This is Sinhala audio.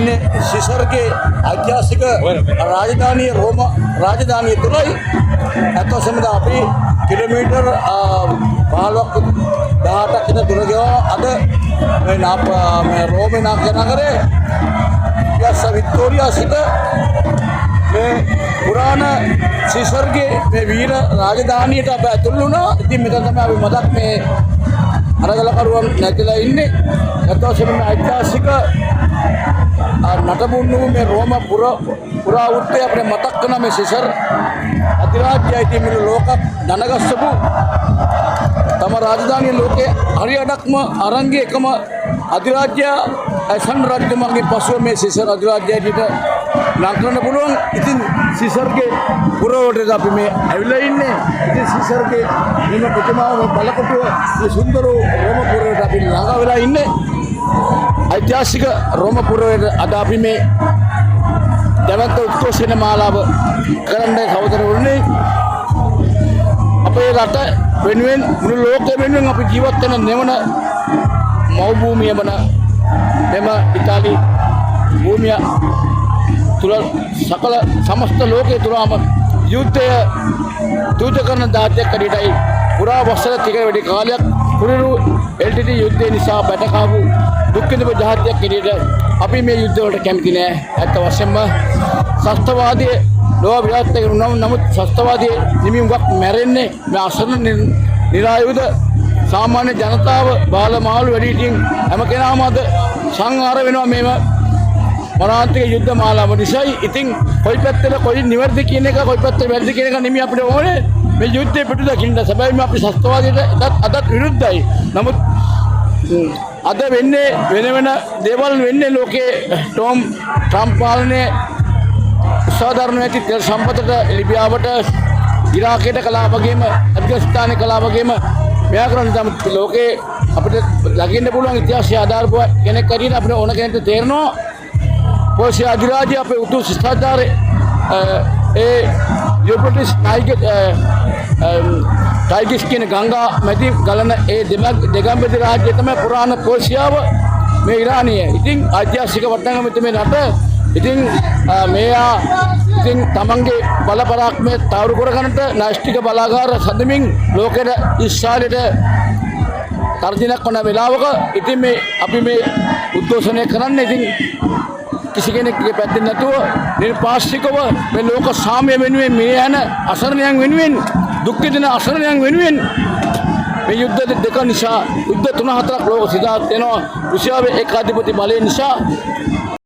ඉන්නේ සිසර්ගේ ඓතිහාසික රාජධානිය රෝම රාජධානිය තුලයි. අතොසමද අපි කිලෝමීටර් 15ක් 18ක් විතර දුර ගියා. අද මේ රෝමේ නගරේ පියාසා වික්ටෝරියා සිට මේ පුරාණ සිසර්ගේ මේ වීර රාජධානියට අපි ඇතුළු වුණා. ඉතින් මෙතන තමයි අපි මතක් මේ අරගලකරුවන් නැතිලා ඉන්නේ. අතොසම ඓතිහාසික නටබුන්නු මේ රෝම පුරා උත්තේ අපිට මතක් කරන මේ සිසර් අධිරාජ්‍යය ඉතින් මේ ලෝක දනගස්සපු තම රාජධානිය ලෝකේ හරියටක්ම අරංගේ එකම අධිරාජ්‍ය ඇසන් රජතුමාගේ පසුව මේ සිසර් අධිරාජ්‍යයට නම් කරන්න පුළුවන්. ඉතින් සිසර්ගේ පුරවටද අපි මේ ඇවිල්ලා ඉන්නේ. ඉතින් සිසර්ගේ මෙම ප්‍රතිමාව බලකොටුව මේ සුන්දර රෝම පුරවට අපි ළඟා වෙලා ඉන්නේ. ඓතිහාසික රෝම පුරවට අද අපි මේ ජනත උත්කෝෂණ මාලාව කරන්න සහෝදරවරුනි, අපේ රට වෙනුවෙන් මුළු ලෝකෙ වෙනුවෙන් අපි ජීවත් වෙන නෙවන මව් භූමිය වන මෙම ඉතාලි භූමිය තුල සකල සමස්ත ලෝකයේ තුලම යුද්ධය දුත කරන දායකයෙක් කඩේටයි පුරා වසර 3කට වැඩි කාලයක් කුරුරු LTT යුද්ධය නිසා බැටකාපු දුක් විඳපු ජාතියක් කඩේට අපි මේ යුද්ධ වලට කැමති නෑ. ඇත්ත වශයෙන්ම ශස්ත්‍රවාදී ලෝක විරාජ්‍යක නමුත් ශස්ත්‍රවාදී නිමිමුවක් මැරෙන්නේ මේ අසරණ නිරායුධ සාමාන්‍ය ජනතාව බාල මාළු වැඩිහිටියන් හැම කෙනාම අද සංහාර වෙනවා මේව මරාන්තික යුද්ධ මාලාව නිසායි. ඉතින් කොයි පැත්තට කොයි නිවැරදි කියන එක කොයි පැත්තට වැරදි කියන එක නෙමෙයි අපිට ඕනේ මේ යුද්ධේ පිටු දකින්න. සැබෑම අපි ශස්ත්‍රවාදයට අදත් විරුද්ධයි. නමුත් අද වෙන්නේ වෙන දේවල් වෙන්නේ ලෝකේ ට්‍රම්ප් පාලනයේ සාධාරණ නැති තෙල් සම්පතට ලිබියාවට ඉරාකයට කළා වගේම අෆ්ගානිස්තානයේ කළා වගේම මෙයා කරන්නේ තමයි ලෝකේ අපිට ලගින්න පුළුවන් ඉතිහාසය ආධාරව කෙනෙක් හරියට අපිට ඕන කෙනෙක්ට තේරෙනවා. පොසිය අධිරාජ්‍ය අපේ උතුම් ශිෂ්ටාචාරයේ යුප්‍රටිස් ටයිගිස් කියන ගංගා මැදි ගලන ඒ දෙගම්බෙදි රාජ්‍යය තමයි පුරාණ පොසියාව මේ ඉරානය. ඉතින් ඓතිහාසික වටිනාකම මේ රට ඉතින් මෙයා ඉතින් තමන්ගේ බල පරාක්‍රමය තවුරු කරගන්නට නාස්තික බලාගාර සදමින් ලෝකෙට ඉස්සාලෙට තර්ජනයක් වන වෙලාවක ඉතින් මේ අපි මේ උද්ඝෝෂණය කරන්නේ ඉතින් කිසි කෙනෙක්ගේ පැත්තෙන් නැතුව නිර්පාක්ෂිකව මේ ලෝක සාමය වෙනුවෙන් මේ යන අසරණයන් වෙනුවෙන් දුක් විඳින අසරණයන් වෙනුවෙන් මේ යුද්ධ දෙක නිසා යුද්ධ 3-4ක් ලෝක සිදුවත් වෙනවා. රුසියාවේ ඒකාධිපති බලය නිසා